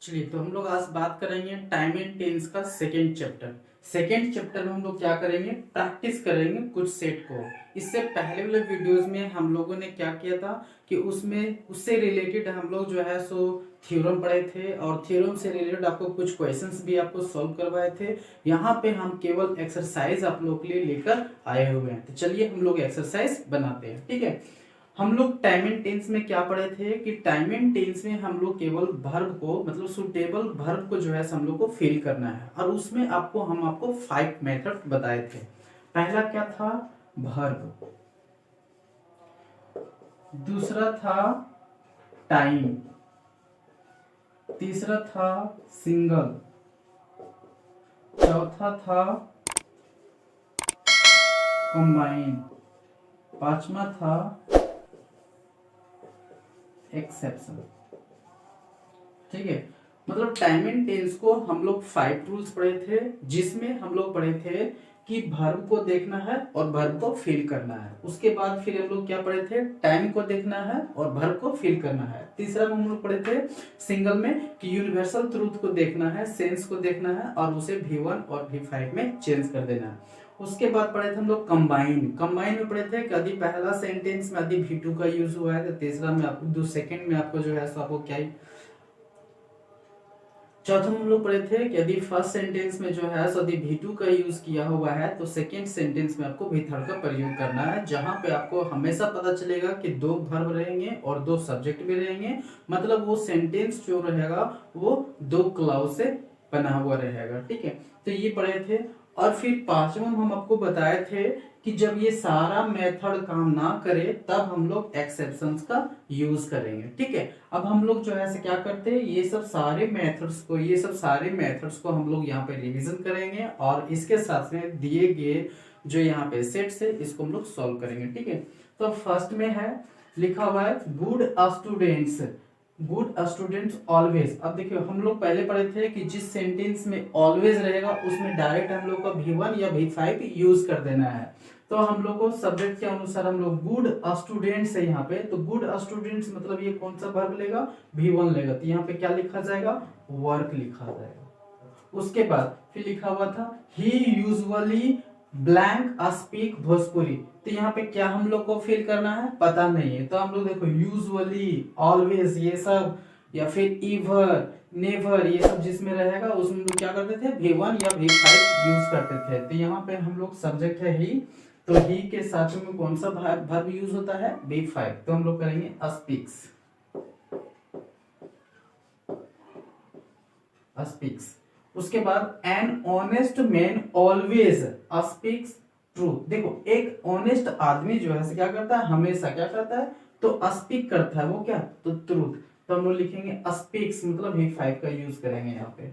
चलिए तो हम लोग आज बात करेंगे टाइम एंड टेंस का सेकेंड चैप्टर। सेकेंड चैप्टर में हम लोग क्या करेंगे, प्रैक्टिस करेंगे कुछ सेट को। इससे पहले वाले वीडियोस में हम लोगों ने क्या किया था कि उसमें उससे रिलेटेड हम लोग जो है सो थ्योरम पढ़े थे और थ्योरम से रिलेटेड आपको कुछ क्वेश्चंस भी आपको सॉल्व करवाए थे। यहाँ पे हम केवल एक्सरसाइज आप लोग के लिए लेकर आए हुए हैं। तो चलिए हम लोग एक्सरसाइज बनाते हैं, ठीक है। हम लोग टाइम एंड टेंस में क्या पढ़े थे कि टाइम एंड टेंस में हम लोग केवल वर्ब को मतलब सुटेबल वर्ब को जो है हम लोग को फिल करना है और उसमें आपको 5 मेथड बताए थे। पहला क्या था, वर्ब। दूसरा था टाइम। तीसरा था सिंगल। चौथा था कंबाइन। पांचवा था एक्सेप्शन। ठीक है, मतलब टाइम एंड टेंस को हम लोग 5 रूल्स पढ़े थे, जिसमें हम लोग पढ़े थे कि वर्ब को देखना है और वर्ब को फिल करना है। उसके बाद फिर हम लोग क्या पढ़े थे, टाइम को देखना है और वर्ब को फिल करना है। तीसरा में हम लोग पढ़े थे सिंगल में कि यूनिवर्सल ट्रूथ को देखना है, सेंस को देखना है और उसे V1 और V5 में चेंज कर देना है। उसके बाद पढ़े थे हम लोग कंबाइन। कंबाइन में पढ़े थे कि यदि पहला सेंटेंस में यदि V2 का यूज हुआ है तो तीसरा में आपको सेकंड में आपको जो है सो आपको क्या। चौथा में हम लोग पढ़े थे कि यदि फर्स्ट सेंटेंस में जो है यदि V2 का यूज किया हुआ है तो सेकंड सेंटेंस में आपको V3 का प्रयोग करना है, जहां पे आपको हमेशा पता चलेगा कि 2 वर्ब रहेंगे और 2 सब्जेक्ट भी रहेंगे। मतलब वो सेंटेंस जो रहेगा वो 2 क्लाउज से बना हुआ रहेगा, ठीक है। तो ये पढ़े थे। और फिर पांचवा में हम आपको बताए थे कि जब ये सारा मेथड काम ना करे तब हम लोग एक्सेप्शंस का यूज करेंगे, ठीक है। अब हम लोग जो है क्या करते हैं, ये सब सारे मेथड्स को हम लोग यहाँ पे रिवीजन करेंगे और इसके साथ में दिए गए जो यहाँ पे सेट्स है इसको हम लोग सॉल्व करेंगे, ठीक है। तो फर्स्ट में है लिखा हुआ है good students. Good students always. अब देखिए हम लोग पहले पढ़े थे कि जिस सेंटेंस में ऑलवेज रहेगा उसमें डायरेक्ट हम लोग का V1 या V5 यूज कर देना है। तो हम लोग को सब्जेक्ट के अनुसार हम लोग गुड स्टूडेंट्स है यहाँ पे, तो गुड स्टूडेंट्स मतलब ये कौन सा वर्ब लेगा, V1 लेगा। तो यहाँ पे क्या लिखा जाएगा, वर्क लिखा जाएगा। उसके बाद फिर लिखा हुआ था ही यूजुअली ब्लैंक स्पीक भोजपुरी। तो यहाँ पे क्या हम लोग को फिल करना है पता नहीं है, तो हम लोग देखो यूजुअली, ऑलवेज ये सब या फिर इवर, नेवर ये सब जिसमें रहेगा उसमें हम लोग क्या करते थे V1 या V5 यूज करते थे। तो यहाँ पे हम लोग सब्जेक्ट है ही, तो ही के साथ में कौन सा वर्ब यूज होता है, V5। तो हम लोग करेंगे स्पीक्स। स्पीक्स। उसके बाद an honest man always speaks truth. देखो एक ऑनेस्ट आदमी जो है क्या करता है, हमेशा क्या करता है, तो स्पीक करता है, वो क्या, तो ट्रूथ। तो हम लोग लिखेंगे स्पीक्स मतलब V5 का यूज करेंगे यहाँ पे,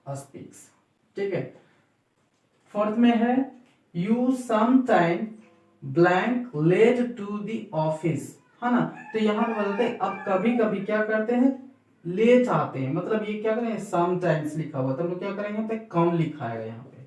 स्पीक्स, ठीक है। फोर्थ में है you some time blank late to the office, है ना। तो यहाँ पे बताते हैं अब कभी कभी क्या करते हैं, लेट आते हैं। मतलब ये क्या करें, सम टाइम्स लिखा हुआ तो हम लोग क्या करेंगे, यहाँ पे कम लिखा है, यहाँ पे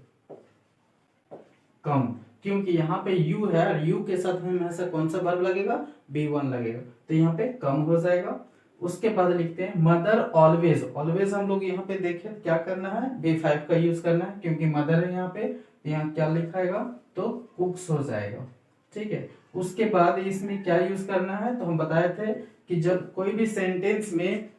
कम, क्योंकि यहाँ पे यू है और यू के साथ में ऐसा कौन सा वर्ब लगेगा, V1 लगेगा। तो यहाँ पे कम हो जाएगा। उसके बाद लिखते हैं मदर ऑलवेज। ऑलवेज हम लोग यहाँ पे देखें क्या करना है, V5 का यूज करना है क्योंकि मदर है यहाँ पे। यहाँ क्या लिखाएगा, तो कुक्स हो जाएगा, ठीक है। उसके बाद इसमें क्या यूज करना है, तो हम बताए थे कि जब कोई भी सेंटेंस में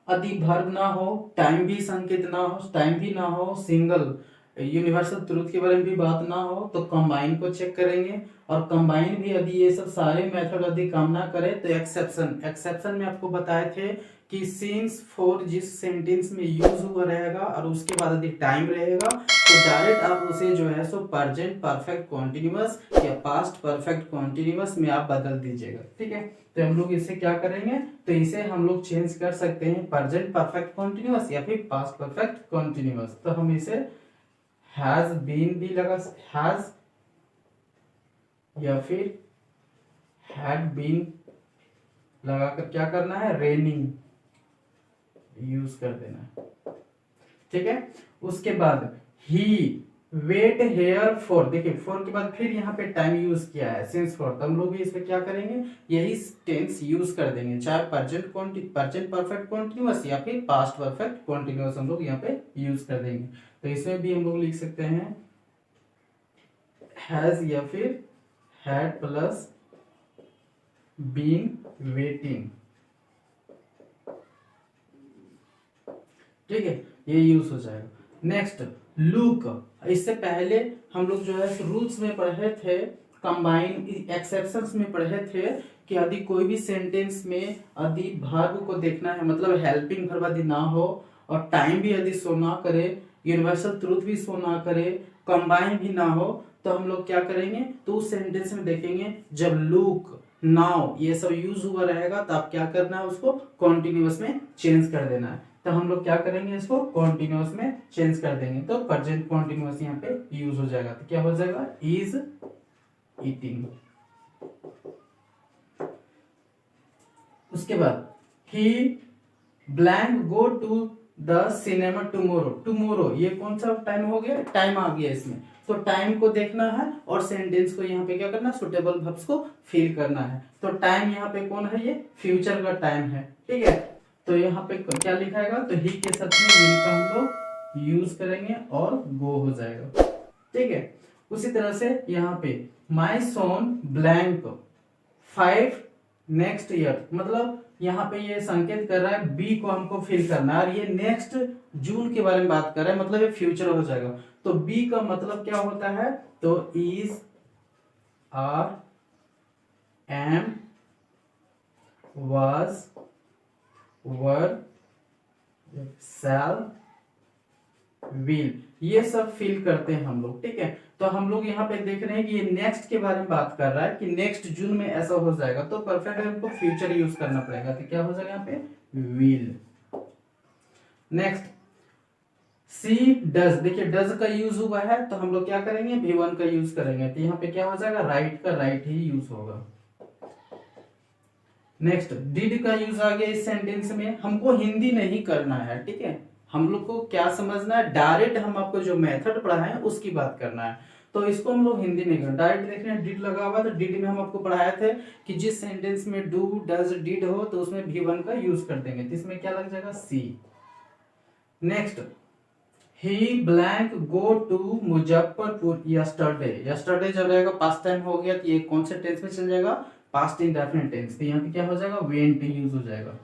यदि वर्ब ना हो, टाइम भी संकेत ना हो, टाइम भी ना हो, सिंगल यूनिवर्सल ट्रूथ के बारे में भी बात ना हो, तो कंबाइन को चेक करेंगे। और कंबाइन भी यदि ये सब सारे मेथड यदि काम ना करे तो एक्सेप्शन। एक्सेप्शन में आपको बताए थे कि सिंस फॉर जिस सेंटेंस में यूज हुआ रहेगा और उसके बाद यदि टाइम रहेगा तो डायरेक्ट आप उसे जो है सो प्रेजेंट परफेक्ट कॉन्टिन्यूअस या पास्ट परफेक्ट कॉन्टिन्यूअस में आप बदल दीजिएगा, ठीक है। तो हम लोग इसे क्या करेंगे, तो इसे हम लोग चेंज कर सकते हैं प्रेजेंट परफेक्ट कॉन्टिन्यूअस या फिर पास्ट परफेक्ट कॉन्टिन्यूअस। तो हम इसे हैज बीन भी लगा, हैज या फिर हैड बीन लगाकर क्या करना है, रेनिंग यूज कर देना है, ठीक है। उसके बाद ही वेट हेयर फॉर, देखिए फॉर के बाद फिर यहाँ पे टाइम यूज किया है सिंस फॉर, तो हम लोग भी इसमें क्या करेंगे, यही टेंस यूज कर देंगे, चाहे प्रेजेंट परफेक्ट कॉन्टिन्यूअस या फिर पास्ट परफेक्ट कॉन्टिन्यूअस हम लोग यहाँ पे यूज कर देंगे। तो इसमें भी हम लोग लिख सकते हैं हैज या फिर हैड प्लस बीन वेटिंग, ठीक है, ये यूज हो जाएगा। नेक्स्ट लुक, इससे पहले हम लोग जो है रूल्स में पढ़े थे, कंबाइन एक्सेप्शंस में पढ़े थे कि यदि कोई भी सेंटेंस में यदि वर्ब को देखना है, मतलब हेल्पिंग वर्ब यदि ना हो और टाइम भी यदि शो ना करे, यूनिवर्सल ट्रूथ भी शो ना करे, कंबाइन भी ना हो, तो हम लोग क्या करेंगे, तो उस सेंटेंस में देखेंगे जब लुक नाउ ये सब यूज हुआ रहेगा तो आप क्या करना है, उसको कॉन्टिन्यूअस में चेंज कर देना है। तो हम लोग क्या करेंगे, इसको कॉन्टिन्यूअस में चेंज कर देंगे, तो प्रेजेंट कॉन्टिन्यूअस यहाँ पे यूज हो जाएगा। तो क्या हो जाएगा, इज ईटिंग। उसके बाद he blank go to the cinema tomorrow, tomorrow ये कौन सा टाइम हो गया, टाइम आ गया इसमें, तो टाइम को देखना है और सेंटेंस को यहाँ पे क्या करना है, सुटेबल वर्ब्स को फिल करना है। तो टाइम यहाँ पे कौन है, ये फ्यूचर का टाइम है, ठीक है। तो यहाँ पे क्या लिखाएगा, तो ही के साथ में विल का हम लोग यूज करेंगे और गो हो जाएगा, ठीक है। उसी तरह से यहाँ पे माई सोन ब्लैंक 5 नेक्स्ट ईयर, मतलब यहाँ पे ये संकेत कर रहा है बी को हमको फिल करना है, और ये नेक्स्ट जून के बारे में बात कर रहा है, मतलब ये फ्यूचर हो जाएगा। तो बी का मतलब क्या होता है, तो is, are, am, was, were, shall, will, ये सब फिल करते हैं हम लोग, ठीक है। तो हम लोग यहाँ पे देख रहे हैं कि ये नेक्स्ट के बारे में बात कर रहा है कि नेक्स्ट जून में ऐसा हो जाएगा, तो परफेक्ट हमको फ्यूचर यूज करना पड़ेगा, तो क्या हो जाएगा यहाँ पे, विल। नेक्स्ट सी डज, देखिए डज का यूज हुआ है तो हम लोग क्या करेंगे, V1 का यूज करेंगे, तो यहाँ पे क्या हो जाएगा, राइट का राइट ही यूज होगा। नेक्स्ट डिड का यूज आ गया इस सेंटेंस में, हमको हिंदी नहीं करना है, ठीक है, हम लोग को क्या समझना है, डायरेक्ट हम आपको जो मेथड पढ़ाए हैं उसकी बात करना है, तो इसको हम लोग हिंदी नहीं करना, डायरेक्ट देख रहे हैं डिड लगा हुआ, तो डिड में हम आपको पढ़ाए थे कि जिस सेंटेंस में डू डज डिड हो तो उसमें V1 का यूज कर देंगे, तो इसमें क्या लग जाएगा, C. Next he blank go to Muzaffarpur yesterday, yesterday जब रहेगा पास्ट टाइम हो गया तो ये कौन से टेंस में चल जाएगा, पास्ट इंडेफिनिट टेंस, तो यहाँ पे क्या हो जाएगा, वेंट यूज हो जाएगा,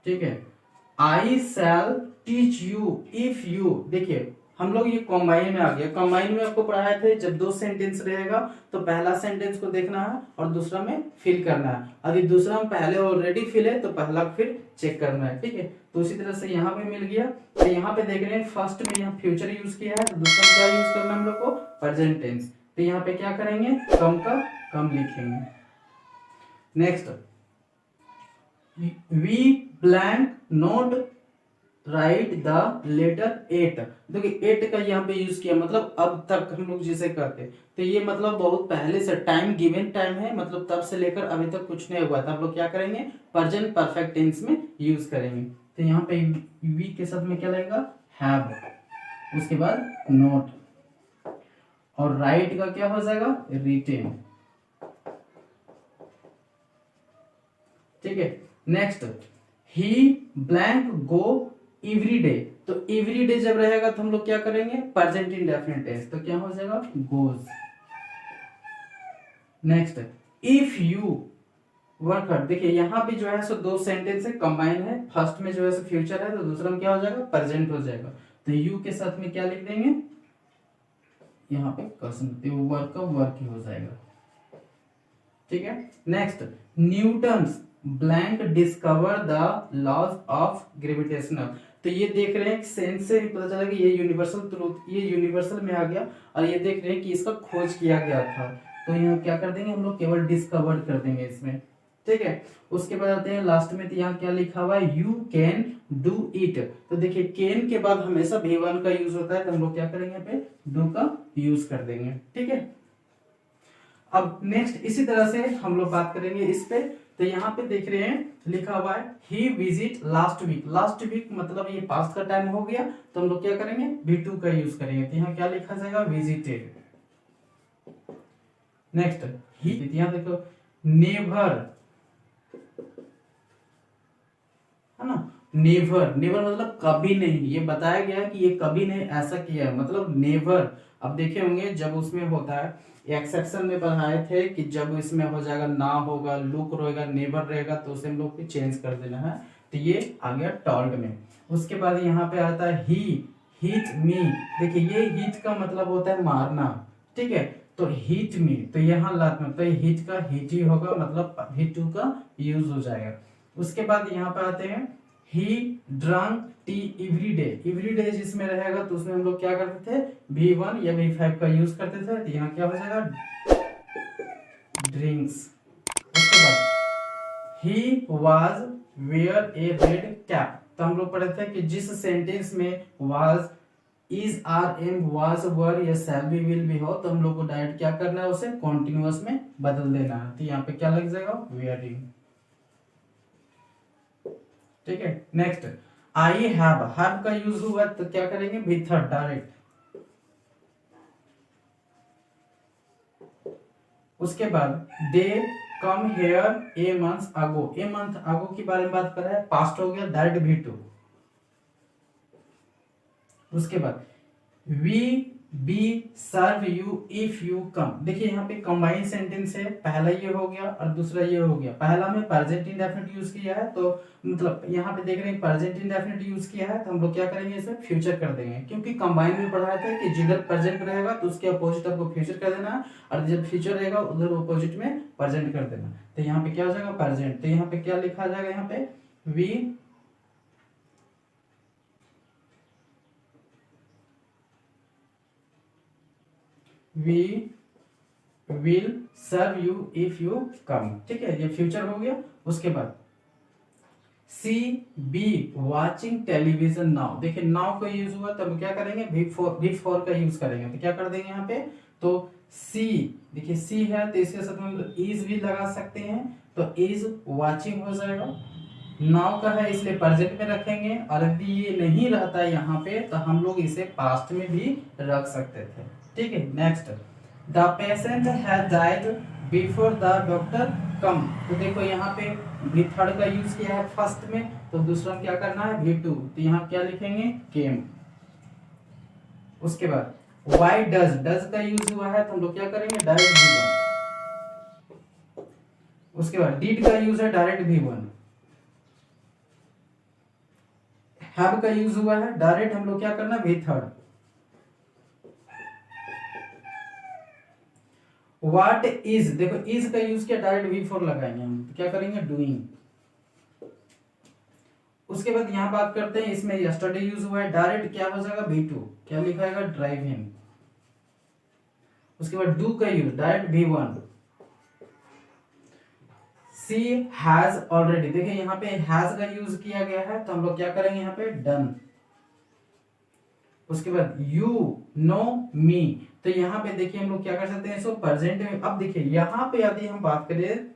ठीक है। आई शैल टीच यू इफ यू, देखिए हम लोग ये कॉम्बाइन में आ गया, कॉम्बाइन में आपको पढ़ाए थे जब दो सेंटेंस रहेगा तो पहला सेंटेंस को देखना है और दूसरा में फिल करना है, अभी दूसरा में पहले ऑलरेडी फिल है तो पहला फिर चेक करना है, ठीक है। तो उसी तरह से यहाँ पे मिल गया, तो यहाँ पे देख रहे हैं फर्स्ट में यहाँ फ्यूचर यूज किया है, तो दूसरा में क्या यूज करना है हम लोग को, प्रेजेंट टेंस, तो यहाँ पे क्या करेंगे, कम का कम लिखेंगे। Next we blank not write the letter 8, देखिए 8 का यहाँ पे यूज किया, मतलब अब तक हम लोग जिसे कहते, तो ये मतलब बहुत पहले से टाइम गिवन टाइम है, मतलब तब से लेकर अभी तक कुछ नहीं हुआ था, हम लोग क्या करेंगे, प्रेजेंट परफेक्ट टेंस में यूज करेंगे। तो यहाँ पे वी के साथ में क्या लगेगा, हैव, उसके बाद नोट, और राइट का क्या हो जाएगा, रिटेन, ठीक है। Next he blank go every day, तो एवरी डे जब रहेगा तो हम लोग क्या करेंगे, प्रेजेंट इंडेफिनिट टेंस, तो क्या हो जाएगा, goes. Next if you work hard, देखिए यहाँ पे जो है सो दो सेंटेंस है कंबाइन है, फर्स्ट में जो है सो फ्यूचर है तो दूसरा में क्या हो जाएगा, प्रेजेंट हो जाएगा, तो यू के साथ में क्या लिख देंगे, यहाँ पे कसम, वर्क का वर्क ही हो जाएगा, ठीक है। Next Newton's blank discover the laws of gravitational, तो ये देख रहे हैं सेंस से ही पता चला कि ये यूनिवर्सल ट्रूथ, ये यूनिवर्सल में आ गया, और ये देख रहे हैं कि इसका खोज किया गया था, तो यहाँ क्या कर देंगे हम लोग, केवल डिस्कवर्ड कर देंगे इसमें, ठीक है। उसके बाद आते हैं लास्ट में, तो यहाँ क्या लिखा हुआ है, यू कैन डू इट, तो देखिए कैन के बाद हमेशा V1 का यूज होता है, तो हम लोग क्या करेंगे, यहाँ पे डू का यूज कर देंगे, ठीक है। अब नेक्स्ट इसी तरह से हम लोग बात करेंगे इस पे। तो यहाँ पे देख रहे हैं लिखा हुआ है he visit last week. Last week मतलब ये पास्ट का टाइम हो गया, तो हम लोग क्या करेंगे V2 का यूज करेंगे। तो यहाँ क्या लिखा जाएगा विजिटेड। नेक्स्ट ही, यहाँ देखो नेवर, है ना, नेवर। नेवर मतलब कभी नहीं, ये बताया गया है कि ये कभी नहीं ऐसा किया है, मतलब नेवर। अब देखे होंगे जब उसमें होता है एक्सेप्शन में पढ़ाए थे कि जब इसमें हो जाएगा ना होगा, लुक रहेगा, नेवर रहेगा, तो उसे हम लोग को चेंज कर देना है। तो ये आ गया टॉल्ड में। उसके बाद यहाँ पे आता है ही हिट मी। देखिए ये हिट का मतलब होता है मारना, ठीक है, तो हिट मी, तो यहाँ लात में, तो हिट का हिट ही होगा, मतलब V2 का यूज हो जाएगा। उसके बाद यहाँ पे आते हैं he drunk tea every day. Every day जिसमें रहेगा तो उसमें हम लोग क्या करते थे V1 या V5 का यूज करते थे। तो यहाँ क्या हो जाएगा ड्रिंक्स। उसके बाद ही was wear a red cap. तो हम लोग पढ़े थे कि जिस सेंटेंस में was is are am was were या शैल बी विल बी हो, तो हम लोग को डायरेक्ट क्या करना है उसे कॉन्टिन्यूअस में बदल देना है। तो यहाँ पे क्या लग जाएगा वेयरिंग, ठीक है। नेक्स्ट आई हैव, हैव का यूज हुआ तो क्या करेंगे विथर डायरेक्ट। उसके बाद they come here a month ago. A month ago के बारे में बात कर रहा है, पास्ट हो गया डायरेक्ट V2। उसके बाद we be serve you if you come. देखिए यहाँ पे कंबाइन सेंटेंस है, पहला ये हो गया और दूसरा ये हो गया। पहला में प्रेजेंट इंडेफिनिट यूज किया है, तो मतलब यहाँ पे देख रहे हैं प्रेजेंट इंडेफिनिट यूज किया है, तो हम लोग क्या करेंगे इसे फ्यूचर कर देंगे, क्योंकि कंबाइन में पढ़ाया था कि जिधर प्रेजेंट रहेगा तो उसके अपोजिट आपको फ्यूचर कर देना है, और जब फ्यूचर रहेगा उधर अपोजिट में प्रेजेंट कर देना। तो यहाँ पे क्या हो जाएगा प्रेजेंट। तो यहाँ पे क्या लिखा जाएगा, यहाँ पे we will serve you if you come, ठीक है, ये फ्यूचर हो गया। उसके बाद she be watching television now. देखिए नाउ का यूज हुआ, तब क्या करेंगे V4 का यूज करेंगे। तो क्या कर देंगे यहाँ पे, तो सी, देखिए सी है तो इसके साथ में इज भी लगा सकते हैं, तो इज वाचिंग हो जाएगा। नाउ का है इसलिए प्रेजेंट में रखेंगे, और यदि ये नहीं रहता है यहाँ पे तो हम लोग इसे पास्ट में भी रख सकते थे, ठीक है। Next the patient has died before the doctor come. तो देखो यहाँ पे V3 का यूज किया है फर्स्ट में, तो दूसरा में क्या करना है V2। तो यहाँ क्या लिखेंगे केम। उसके बाद वाई डज, डज का यूज हुआ है तो हम लोग क्या करेंगे डायरेक्ट V1। उसके बाद डिड का यूज है डायरेक्ट V1। हैव का यूज हुआ है डायरेक्ट हम लोग क्या करना V3। व्हाट इज, देखो इज का यूज किया डायरेक्ट V4 लगाएंगे हम, तो क्या करेंगे डूइंग। उसके बाद यहां बात करते हैं इसमें यस्टरडे यूज हुआ है, डायरेक्ट क्या हो जाएगा V2, क्या लिखा है ड्राइविंग। उसके बाद डू का use direct V1। She has already, देखिए यहाँ पे हैज का यूज किया गया है, तो हम लोग क्या करेंगे यहाँ पे डन। उसके बाद यू नो मी, तो यहाँ पे देखिए हम लोग क्या कर सकते हैं इसको प्रेजेंट में। अब देखिए यहाँ पे यदि हम बात करें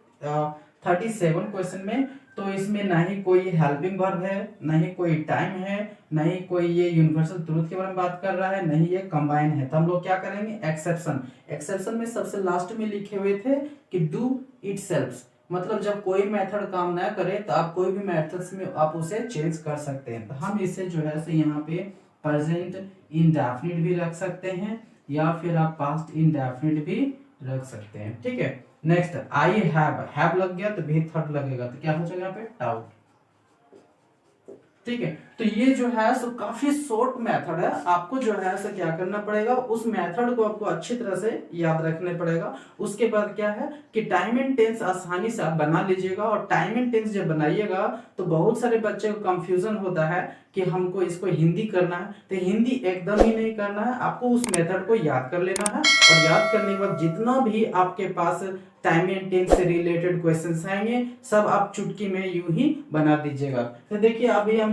37 क्वेश्चन में, तो इसमें ना ही कोई हेल्पिंग वर्ब है, ना ही कोई टाइम है, ना ही कोई ये यूनिवर्सल ट्रूथ के बारे में बात कर रहा है, ना ही ये कंबाइन है। तो हम लोग क्या करेंगे एक्सेप्शन। एक्सेप्शन में सबसे लास्ट में लिखे हुए थे कि डू इटसेल्फ, मतलब जब कोई मेथड काम ना करे तो आप कोई भी मेथड्स में आप उसे चेंज कर सकते हैं। तो हम इसे जो है से यहाँ पे प्रेजेंट इंडेफिनिट भी रख सकते हैं, या फिर आप पास्ट इंडेफिनिट भी रख सकते हैं, ठीक है। नेक्स्ट आई हैव लग गया तो V3 लगेगा, तो क्या हो जाएगा यहाँ पे टाउट, ठीक है। तो ये जो है सो काफी शॉर्ट मेथड है, आपको जो है सो क्या करना पड़ेगा उस मेथड को आपको अच्छी तरह से याद रखने पड़ेगा। उसके बाद क्या है कि टाइम एंड टेंस आसानी से आप बना लीजिएगा, और टाइम एंड टेंस जब बनाइएगा तो बहुत सारे बच्चे को कंफ्यूजन होता है कि हमको इसको हिंदी करना है, तो हिंदी एकदम ही नहीं करना है, आपको उस मेथड को याद कर लेना है, और याद करने के बाद जितना भी आपके पास टाइम एंड टेंस से रिलेटेड क्वेश्चंस आएंगे, सब आप चुटकी में यूं ही बना दीजिएगा। तो देखिए अभी हम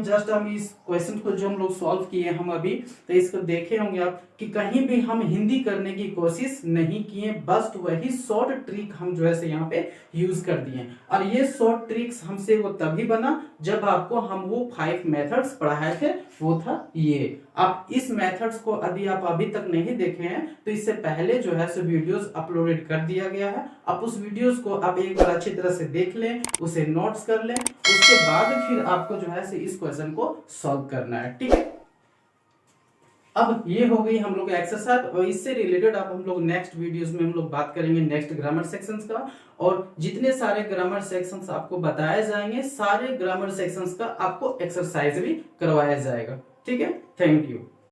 इस क्वेश्चन को जो हम लोग सॉल्व किए हम अभी, तो इसको देखे होंगे आप कि कहीं भी हम हिंदी करने की कोशिश नहीं किए, बस वही शॉर्ट ट्रिक हम जो है यहाँ पे यूज कर दिए। और ये शॉर्ट ट्रिक्स हमसे वो तभी बना जब आपको हम वो 5 मेथड्स पढ़ाए थे, वो था ये। आप इस मेथड्स को यदि आप अभी तक नहीं देखे हैं तो इससे पहले जो है सो वीडियोस अपलोडेड कर दिया गया है। आप उस वीडियोस को आप एक बार अच्छी तरह से देख लें, उसे नोट्स कर लें, उसके बाद फिर आपको जो है इस क्वेश्चन को सॉल्व करना है, ठीक है। अब ये हो गई हम लोग एक्सरसाइज, और इससे रिलेटेड अब हम लोग नेक्स्ट वीडियोस में हम लोग बात करेंगे नेक्स्ट ग्रामर सेक्शंस का, और जितने सारे ग्रामर सेक्शंस आपको बताए जाएंगे सारे ग्रामर सेक्शंस का आपको एक्सरसाइज भी करवाया जाएगा, ठीक है। Thank you.